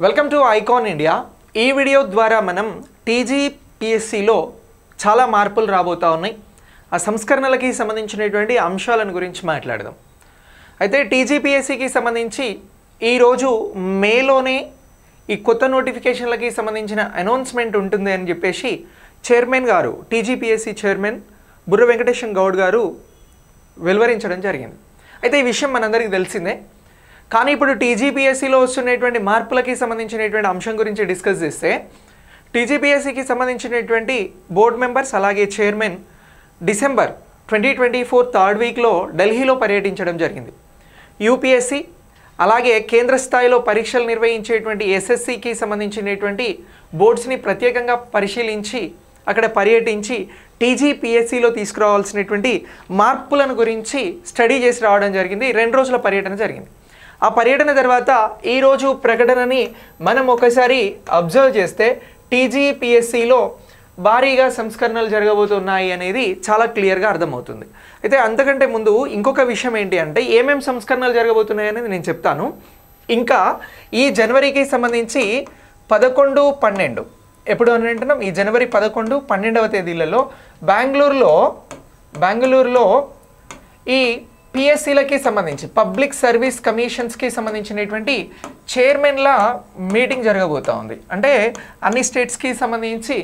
Welcome to icon India. ఈ video ద్వారా మనం టీజీపీఎస్సీలో చాలా మార్పులు రాబోతా ఉన్నాయి. ఆ సంస్కరణలకి సంబంధించినటువంటి అంశాలను గురించి మాట్లాడదాం. అయితే టీజీపీఎస్సీకి సంబంధించి ఈరోజు మేలోనే ఈ కొత్త నోటిఫికేషన్లకి సంబంధించిన అనౌన్స్మెంట్ ఉంటుంది అని చెప్పేసి చైర్మన్ గారు, టీజీపీఎస్సీ చైర్మన్ బుర్ర వెంకటేశం గౌడ్ గారు వెలువరించడం జరిగింది. అయితే ఈ విషయం మనందరికీ తెలిసిందే. కానీ ఇప్పుడు టీజీపీఎస్సీలో వస్తున్నటువంటి మార్పులకి సంబంధించినటువంటి అంశం గురించి డిస్కస్ చేస్తే, టీజీపీఎస్సీకి సంబంధించినటువంటి బోర్డు మెంబర్స్ అలాగే చైర్మన్ డిసెంబర్ 2024 థర్డ్ వీక్లో ఢిల్లీలో పర్యటించడం జరిగింది. యూపీఎస్సీ అలాగే కేంద్ర స్థాయిలో పరీక్షలు నిర్వహించేటువంటి ఎస్ఎస్సికి సంబంధించినటువంటి బోర్డ్స్ని ప్రత్యేకంగా పరిశీలించి అక్కడ పర్యటించి టీజీపీఎస్సీలో తీసుకురావాల్సినటువంటి మార్పులను గురించి స్టడీ చేసి రావడం జరిగింది. 2 రోజుల పర్యటన జరిగింది. ఆ పర్యటన తర్వాత ఈరోజు ప్రకటనని మనం ఒకసారి అబ్జర్వ్ చేస్తే టీజీపీఎస్సీలో భారీగా సంస్కరణలు జరగబోతున్నాయి అనేది చాలా క్లియర్గా అర్థమవుతుంది. అయితే అంతకంటే ముందు ఇంకొక విషయం ఏంటి అంటే, ఏమేమి సంస్కరణలు జరగబోతున్నాయి అనేది నేను చెప్తాను. ఇంకా ఈ జనవరికి సంబంధించి 11, 12 ఎప్పుడు అని అంటున్నాం, ఈ జనవరి 11, 12వ తేదీలలో బెంగళూరులో ఈ పిఎస్సీలకి సంబంధించి పబ్లిక్ సర్వీస్ కమిషన్స్కి సంబంధించినటువంటి చైర్మన్ల మీటింగ్ జరగబోతూ ఉంది. అంటే అన్ని స్టేట్స్కి సంబంధించి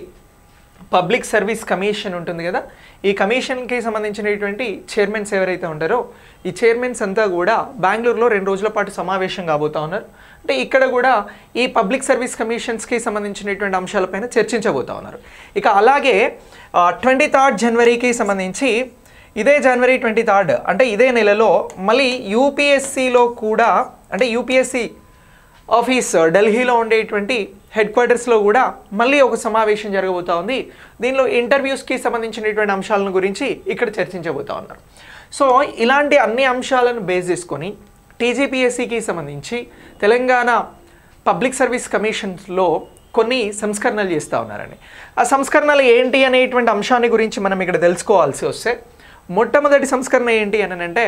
పబ్లిక్ సర్వీస్ కమిషన్ ఉంటుంది కదా, ఈ కమిషన్కి సంబంధించినటువంటి చైర్మన్స్ ఎవరైతే ఉంటారో ఈ చైర్మన్స్ అంతా కూడా బెంగళూరులో 2 రోజుల పాటు సమావేశం కాబోతూ uన్నారు. అంటే ఇక్కడ కూడా ఈ పబ్లిక్ సర్వీస్ కమిషన్స్కి సంబంధించినటువంటి అంశాలపైన చర్చించబోతూ ఉన్నారు. ఇక అలాగే 23rd జనవరికి సంబంధించి ఇదే జనవరి 23rd అంటే ఇదే నెలలో మళ్ళీ యూపీఎస్సీలో కూడా, అంటే యూపీఎస్సీ ఆఫీస్ ఢిల్లీలో ఉండేటువంటి హెడ్ క్వార్టర్స్లో కూడా మళ్ళీ ఒక సమావేశం జరగబోతూ ఉంది. దీనిలో ఇంటర్వ్యూస్కి సంబంధించినటువంటి అంశాలను గురించి ఇక్కడ చర్చించబోతూ ఉన్నారు. సో ఇలాంటి అన్ని అంశాలను బేస్ చేసుకొని టీజీపీఎస్సీకి సంబంధించి తెలంగాణ పబ్లిక్ సర్వీస్ కమిషన్స్లో కొన్ని సంస్కరణలు చేస్తూ ఉన్నారండి. ఆ సంస్కరణలు ఏంటి అనేటువంటి అంశాన్ని గురించి మనం ఇక్కడ తెలుసుకోవాల్సి వస్తే, మొట్టమొదటి సంస్కరణ ఏంటి అని అంటే,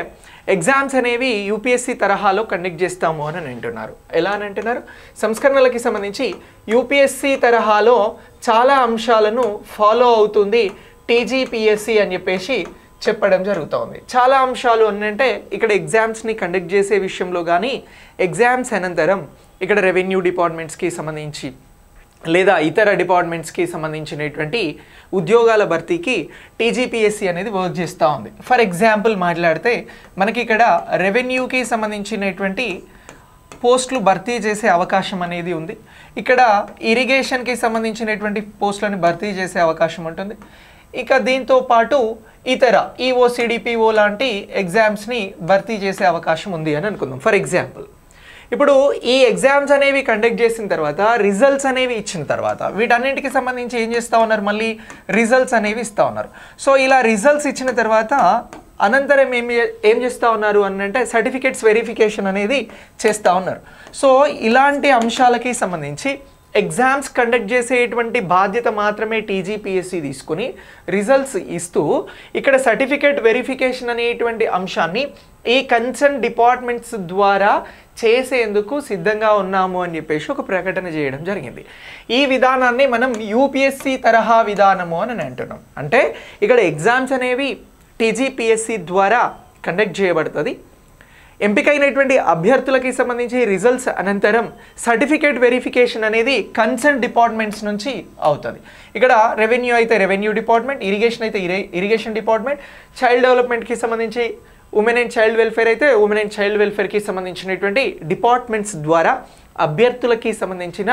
ఎగ్జామ్స్ అనేవి యూపీఎస్సీ తరహాలో కండక్ట్ చేస్తాము అని అంటున్నారు. ఎలా అని అంటున్నారు? సంస్కరణలకి సంబంధించి యూపీఎస్సీ తరహాలో చాలా అంశాలను ఫాలో అవుతుంది టీజీపీఎస్సీ అని చెప్పేసి చెప్పడం జరుగుతుంది. చాలా అంశాలు అని అంటే ఇక్కడ ఎగ్జామ్స్ని కండక్ట్ చేసే విషయంలో కానీ, ఎగ్జామ్స్ అనంతరం ఇక్కడ రెవెన్యూ డిపార్ట్మెంట్స్కి సంబంధించి లేదా ఇతర డిపార్ట్మెంట్స్కి సంబంధించినటువంటి ఉద్యోగాల భర్తీకి టీజీపీఎస్సీ అనేది వర్క్ చేస్తూ ఉంది. ఫర్ ఎగ్జాంపుల్ మాట్లాడితే మనకి ఇక్కడ రెవెన్యూకి సంబంధించినటువంటి పోస్టులు భర్తీ చేసే అవకాశం అనేది ఉంది. ఇక్కడ ఇరిగేషన్కి సంబంధించినటువంటి పోస్టులను భర్తీ చేసే అవకాశం ఉంటుంది. ఇక దీంతో పాటు ఇతర ఈఓ, సిడిపిఓ లాంటి ఎగ్జామ్స్ని భర్తీ చేసే అవకాశం ఉంది అని అనుకుందాం. ఫర్ ఎగ్జాంపుల్ ఇప్పుడు ఈ ఎగ్జామ్స్ అనేవి కండక్ట్ చేసిన తర్వాత రిజల్ట్స్ అనేవి ఇచ్చిన తర్వాత వీటన్నింటికి సంబంధించి ఏం చేస్తూ ఉన్నారు, మళ్ళీ రిజల్ట్స్ అనేవి ఇస్తూ ఉన్నారు. సో ఇలా రిజల్ట్స్ ఇచ్చిన తర్వాత అనంతరం ఏం చేస్తూ ఉన్నారు అని అంటే సర్టిఫికేట్స్ వెరిఫికేషన్ అనేది చేస్తూ ఉన్నారు. సో ఇలాంటి అంశాలకి సంబంధించి ఎగ్జామ్స్ కండక్ట్ చేసేటువంటి బాధ్యత మాత్రమే టీజీపీఎస్సీ తీసుకుని రిజల్ట్స్ ఇస్తూ ఇక్కడ సర్టిఫికేట్ వెరిఫికేషన్ అనేటువంటి అంశాన్ని ఈ కన్సర్న్ డిపార్ట్మెంట్స్ ద్వారా చేసేందుకు సిద్ధంగా ఉన్నాము అని చెప్పేసి ఒక ప్రకటన చేయడం జరిగింది. ఈ విధానాన్ని మనం యూపీఎస్సీ తరహా విధానము అని అంటున్నాం. అంటే ఇక్కడ ఎగ్జామ్స్ అనేవి టీజీపీఎస్సీ ద్వారా కండక్ట్ చేయబడుతుంది. ఎంపికైనటువంటి అభ్యర్థులకి సంబంధించి రిజల్ట్స్ అనంతరం సర్టిఫికేట్ వెరిఫికేషన్ అనేది కన్సర్న్ డిపార్ట్మెంట్స్ నుంచి అవుతుంది. ఇక్కడ రెవెన్యూ అయితే రెవెన్యూ డిపార్ట్మెంట్, ఇరిగేషన్ అయితే ఇరిగేషన్ డిపార్ట్మెంట్, చైల్డ్ డెవలప్మెంట్కి సంబంధించి ఉమెన్ అండ్ చైల్డ్ వెల్ఫేర్ అయితే ఉమెన్ అండ్ చైల్డ్ వెల్ఫేర్కి సంబంధించినటువంటి డిపార్ట్మెంట్స్ ద్వారా అభ్యర్థులకి సంబంధించిన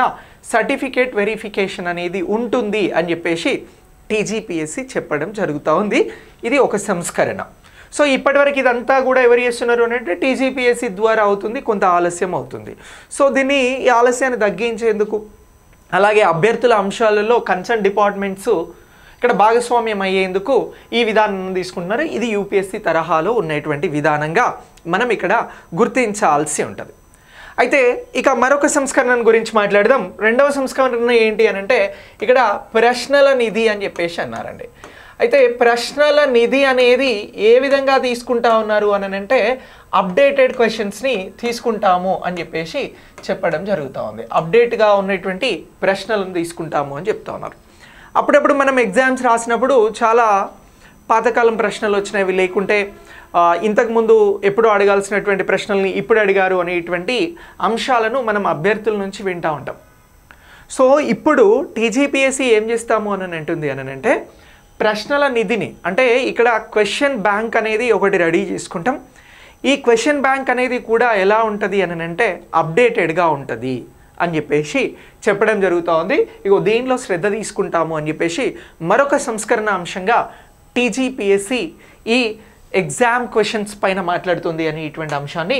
సర్టిఫికేట్ వెరిఫికేషన్ అనేది ఉంటుంది అని చెప్పేసి టీజీపీఎస్సీ చెప్పడం జరుగుతూ ఉంది. ఇది ఒక సంస్కరణ. సో ఇప్పటివరకు ఇదంతా కూడా ఎవరు చేస్తున్నారు అంటే టీజీపీఎస్సీ ద్వారా అవుతుంది, కొంత ఆలస్యం అవుతుంది. సో దీన్ని ఈ ఆలస్యాన్ని తగ్గించేందుకు అలాగే అభ్యర్థుల అంశాలలో కన్సర్న్ డిపార్ట్మెంట్స్ ఇక్కడ భాగస్వామ్యం అయ్యేందుకు ఈ విధానం తీసుకుంటున్నారు. ఇది యూపీఎస్సీ తరహాలో ఉన్నటువంటి విధానంగా మనం ఇక్కడ గుర్తించాల్సి ఉంటుంది. అయితే ఇక మరొక సంస్కరణ గురించి మాట్లాడదాం. రెండవ సంస్కరణ ఏంటి అని అంటే ఇక్కడ ప్రశ్నల నిధి అని చెప్పేసి అన్నారండి. అయితే ప్రశ్నల నిధి అనేది ఏ విధంగా తీసుకుంటా ఉన్నారు అని అంటే అప్డేటెడ్ క్వశ్చన్స్ని తీసుకుంటాము అని చెప్పేసి చెప్పడం జరుగుతూ ఉంది. అప్డేట్గా ఉన్నటువంటి ప్రశ్నలను తీసుకుంటాము అని చెప్తా ఉన్నారు. అప్పుడప్పుడు మనం ఎగ్జామ్స్ రాసినప్పుడు చాలా పాతకాలం ప్రశ్నలు వచ్చినవి, లేకుంటే ఇంతకుముందు ఎప్పుడు అడగాల్సినటువంటి ప్రశ్నల్ని ఇప్పుడు అడిగారు అనేటువంటి అంశాలను మనం అభ్యర్థుల నుంచి వింటూ ఉంటాం. సో ఇప్పుడు టీజీపీఎస్సీ ఏం చేస్తాము అని అంటుంది అని అంటే ప్రశ్నల నిధిని, అంటే ఇక్కడ క్వశ్చన్ బ్యాంక్ అనేది ఒకటి రెడీ చేసుకుంటాం. ఈ క్వశ్చన్ బ్యాంక్ అనేది కూడా ఎలా ఉంటుంది అని అంటే అప్డేటెడ్గా ఉంటుంది అని చెప్పేసి చెప్పడం జరుగుతూ ఉంది. ఇగో దీనిలో శ్రద్ధ తీసుకుంటాము అని చెప్పేసి మరొక సంస్కరణ అంశంగా టీజీపీఎస్సీ ఈ ఎగ్జామ్ క్వశ్చన్స్ పైన మాట్లాడుతుంది అని ఇటువంటి అంశాన్ని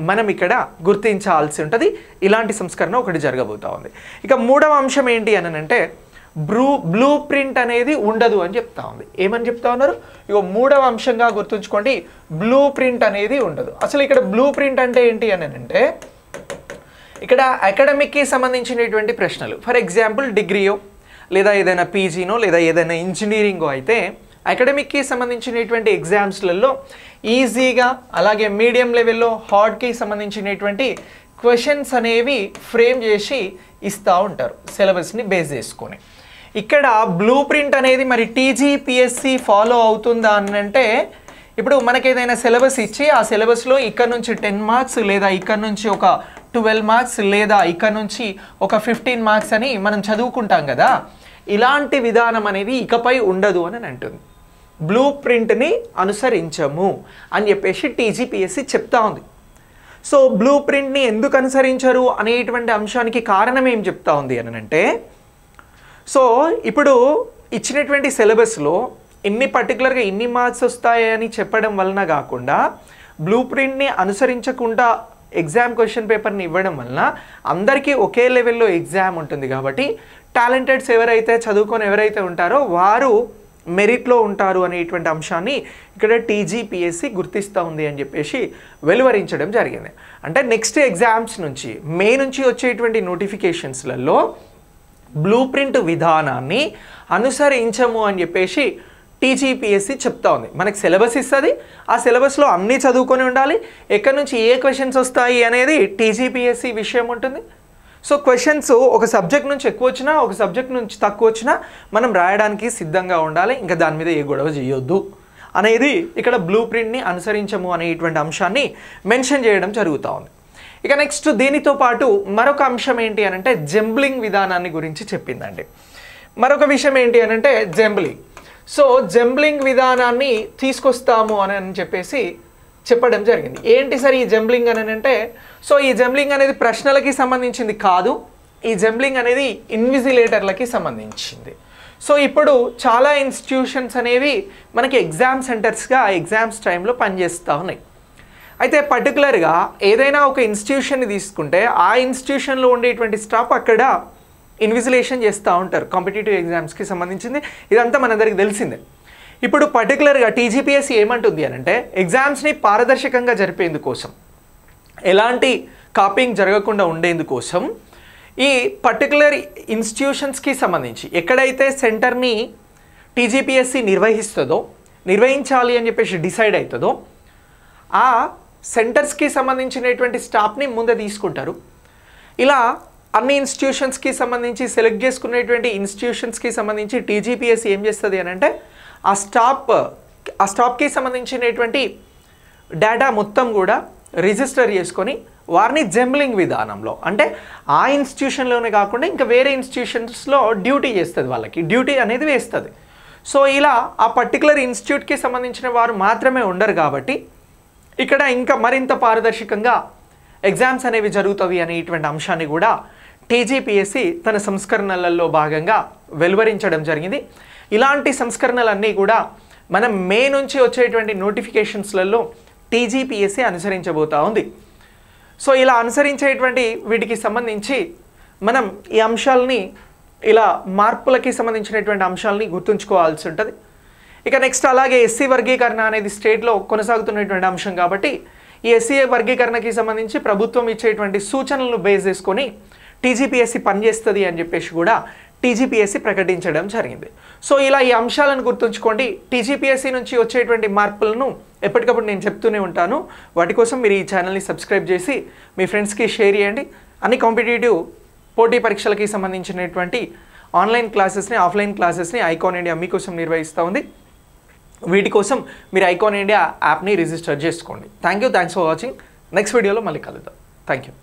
మనం ఇక్కడ గుర్తించాల్సి ఉంటుంది. ఇలాంటి సంస్కరణ ఒకటి జరగబోతూ ఉంది. ఇక మూడవ అంశం ఏంటి అని అంటే బ్లూ ప్రింట్ అనేది ఉండదు అని చెప్తా ఉంది. ఏమని చెప్తా ఉన్నారు? ఇక మూడవ అంశంగా గుర్తుంచుకోండి, బ్లూ ప్రింట్ అనేది ఉండదు. అసలు ఇక్కడ బ్లూ ప్రింట్ అంటే ఏంటి అని అంటే ఇక్కడ అకాడమిక్కి సంబంధించినటువంటి ప్రశ్నలు, ఫర్ ఎగ్జాంపుల్ డిగ్రీయో లేదా ఏదైనా పీజీనో లేదా ఏదైనా ఇంజనీరింగో అయితే అకాడమిక్కి సంబంధించినటువంటి ఎగ్జామ్స్లలో ఈజీగా, అలాగే మీడియం లెవెల్లో హార్డ్కి సంబంధించినటువంటి క్వశ్చన్స్ అనేవి ఫ్రేమ్ చేసి ఇస్తూ ఉంటారు సిలబస్ని బేస్ చేసుకొని. ఇక్కడ బ్లూ ప్రింట్ అనేది మరి టీజీపీఎస్సీ ఫాలో అవుతుందా అని అంటే ఇప్పుడు మనకి ఏదైనా సిలబస్ ఇచ్చి ఆ సిలబస్లో ఇక్కడ నుంచి 10 మార్క్స్ లేదా ఇక్కడ నుంచి ఒక 12 మార్క్స్ లేదా ఇక్కడ నుంచి ఒక 15 మార్క్స్ అని మనం చదువుకుంటాం కదా, ఇలాంటి విధానం అనేది ఇకపై ఉండదు అని అంటుంది. బ్లూ ప్రింట్ని అనుసరించము అని చెప్పేసి టీజీపీఎస్సీ చెప్తా ఉంది. సో బ్లూ ప్రింట్ని ఎందుకు అనుసరించరు అనేటువంటి అంశానికి కారణం ఏం చెప్తా ఉంది అని అంటే, సో ఇప్పుడు ఇచ్చినటువంటి సిలబస్లో పర్టికులర్గా ఇన్ని మార్క్స్ వస్తాయని చెప్పడం వలన కాకుండా బ్లూ ప్రింట్ని అనుసరించకుండా ఎగ్జామ్ క్వశ్చన్ పేపర్ని ఇవ్వడం వలన అందరికీ ఒకే లెవెల్లో ఎగ్జామ్ ఉంటుంది. కాబట్టి టాలెంటెడ్స్ ఎవరైతే ఉంటారో వారు మెరిట్లో ఉంటారు అనేటువంటి అంశాన్ని ఇక్కడ టీజీపీఎస్సీ గుర్తిస్తూ ఉంది అని చెప్పేసి వెలువరించడం జరిగింది. అంటే నెక్స్ట్ ఎగ్జామ్స్ నుంచి మే నుంచి వచ్చేటువంటి నోటిఫికేషన్స్లలో బ్లూ ప్రింట్ విధానాన్ని అనుసరించము అని చెప్పేసి టీజీపీఎస్సీ చెప్తా ఉంది. మనకి సిలబస్ ఇస్తుంది, ఆ సిలబస్లో అన్నీ చదువుకొని ఉండాలి, ఎక్కడి నుంచి ఏ క్వశ్చన్స్ వస్తాయి అనేది టీజీపీఎస్సీ విషయం ఉంటుంది. సో క్వశ్చన్స్ ఒక సబ్జెక్ట్ నుంచి ఎక్కువ వచ్చినా ఒక సబ్జెక్ట్ నుంచి తక్కువ వచ్చినా మనం రాయడానికి సిద్ధంగా ఉండాలి, ఇంకా దాని మీద ఏ గొడవ చేయొద్దు అనేది ఇక్కడ బ్లూ ప్రింట్ని అనుసరించము అనేటువంటి అంశాన్ని మెన్షన్ చేయడం జరుగుతూ ఉంది. ఇక నెక్స్ట్ దీనితో పాటు మరొక అంశం ఏంటి అని అంటే జంబ్లింగ్ విధానాన్ని గురించి చెప్పిందండి. మరొక విషయం ఏంటి అని అంటే జంబ్లింగ్. సో జంబ్లింగ్ విధానాన్ని తీసుకొస్తాము అని చెప్పేసి చెప్పడం జరిగింది. ఏంటి సార్ ఈ జంబ్లింగ్ అని అంటే, సో ఈ జంబ్లింగ్ అనేది ప్రశ్నలకి సంబంధించింది కాదు, ఈ జంబ్లింగ్ అనేది ఇన్విజిలేటర్లకి సంబంధించింది. సో ఇప్పుడు చాలా ఇన్స్టిట్యూషన్స్ అనేవి మనకి ఎగ్జామ్ సెంటర్స్గా ఎగ్జామ్స్ టైంలో పనిచేస్తూ ఉన్నాయి. అయితే పర్టికులర్గా ఏదైనా ఒక ఇన్స్టిట్యూషన్ని తీసుకుంటే ఆ ఇన్స్టిట్యూషన్లో ఉండేటువంటి స్టాఫ్ అక్కడ ఇన్విజిలేషన్ చేస్తూ ఉంటారు కాంపిటేటివ్ ఎగ్జామ్స్కి సంబంధించింది. ఇదంతా మనందరికీ తెలిసిందే. ఇప్పుడు పర్టికులర్గా టీజీపీఎస్సీ ఏమంటుంది అని అంటే ఎగ్జామ్స్ని పారదర్శకంగా జరిపేందుకోసం, ఎలాంటి కాపీయింగ్ జరగకుండా ఉండేందుకోసం ఈ పర్టికులర్ ఇన్స్టిట్యూషన్స్కి సంబంధించి ఎక్కడైతే సెంటర్ని టీజీపీఎస్సీ నిర్వహించాలి అని చెప్పేసి డిసైడ్ అవుతుందో ఆ సెంటర్స్కి సంబంధించినటువంటి స్టాఫ్ని ముందే తీసుకుంటారు. ఇలా అన్ని ఇన్స్టిట్యూషన్స్కి సంబంధించి సెలెక్ట్ చేసుకునేటువంటి ఇన్స్టిట్యూషన్స్కి సంబంధించి టీజీపీఎస్సీ ఏం చేస్తుంది అని అంటే ఆ స్టాఫ్కి సంబంధించినటువంటి డేటా మొత్తం కూడా రిజిస్టర్ చేసుకొని వారిని జంబ్లింగ్ విధానంలో, అంటే ఆ ఇన్స్టిట్యూషన్లోనే కాకుండా ఇంకా వేరే ఇన్స్టిట్యూషన్స్లో డ్యూటీ చేస్తుంది, వాళ్ళకి డ్యూటీ అనేది వేస్తుంది. సో ఇలా ఆ పర్టికులర్ ఇన్స్టిట్యూట్కి సంబంధించిన వారు మాత్రమే ఉండరు కాబట్టి ఇక్కడ ఇంకా మరింత పారదర్శకంగా ఎగ్జామ్స్ అనేవి జరుగుతాయి అనేటువంటి అంశాన్ని కూడా టీజీపీఎస్సీ తన సంస్కరణలలో భాగంగా వెలువరించడం జరిగింది. ఇలాంటి సంస్కరణలన్నీ కూడా మనం మే నుంచి వచ్చేటువంటి నోటిఫికేషన్స్లలో టీజీపీఎస్సీ అనుసరించబోతూ ఉంది. సో ఇలా అనుసరించేటువంటి వీటికి సంబంధించి మనం ఈ అంశాలని, ఇలా మార్పులకి సంబంధించినటువంటి అంశాలని గుర్తుంచుకోవాల్సి ఉంటుంది. ఇక నెక్స్ట్ అలాగే ఎస్సీ వర్గీకరణ అనేది స్టేట్లో కొనసాగుతున్నటువంటి అంశం కాబట్టి ఈ ఎస్సీ వర్గీకరణకి సంబంధించి ప్రభుత్వం ఇచ్చేటువంటి సూచనలను బేస్ చేసుకొని టీజీపీఎస్సీ పనిచేస్తుంది అని చెప్పేసి కూడా టీజీపీఎస్సీ ప్రకటించడం జరిగింది. సో ఇలా ఈ అంశాలను గుర్తుంచుకోండి. టీజీపీఎస్సీ నుంచి వచ్చేటువంటి మార్పులను ఎప్పటికప్పుడు నేను చెప్తూనే ఉంటాను. వాటి కోసం మీరు ఈ ఛానల్ని సబ్స్క్రైబ్ చేసి మీ ఫ్రెండ్స్కి షేర్ చేయండి. అన్ని కాంపిటేటివ్ పోటీ పరీక్షలకి సంబంధించినటువంటి ఆన్లైన్ క్లాసెస్ని, ఆఫ్లైన్ క్లాసెస్ని ఐకాన్ ఇండియా మీకోసం నిర్వహిస్తూ ఉంది. వీటి కోసం మీరు ఐకాన్ ఇండియా యాప్ని రిజిస్టర్ చేసుకోండి. Thanks for watching. నెక్స్ట్ వీడియోలో మళ్ళీ కలుద్దాం. Thank you.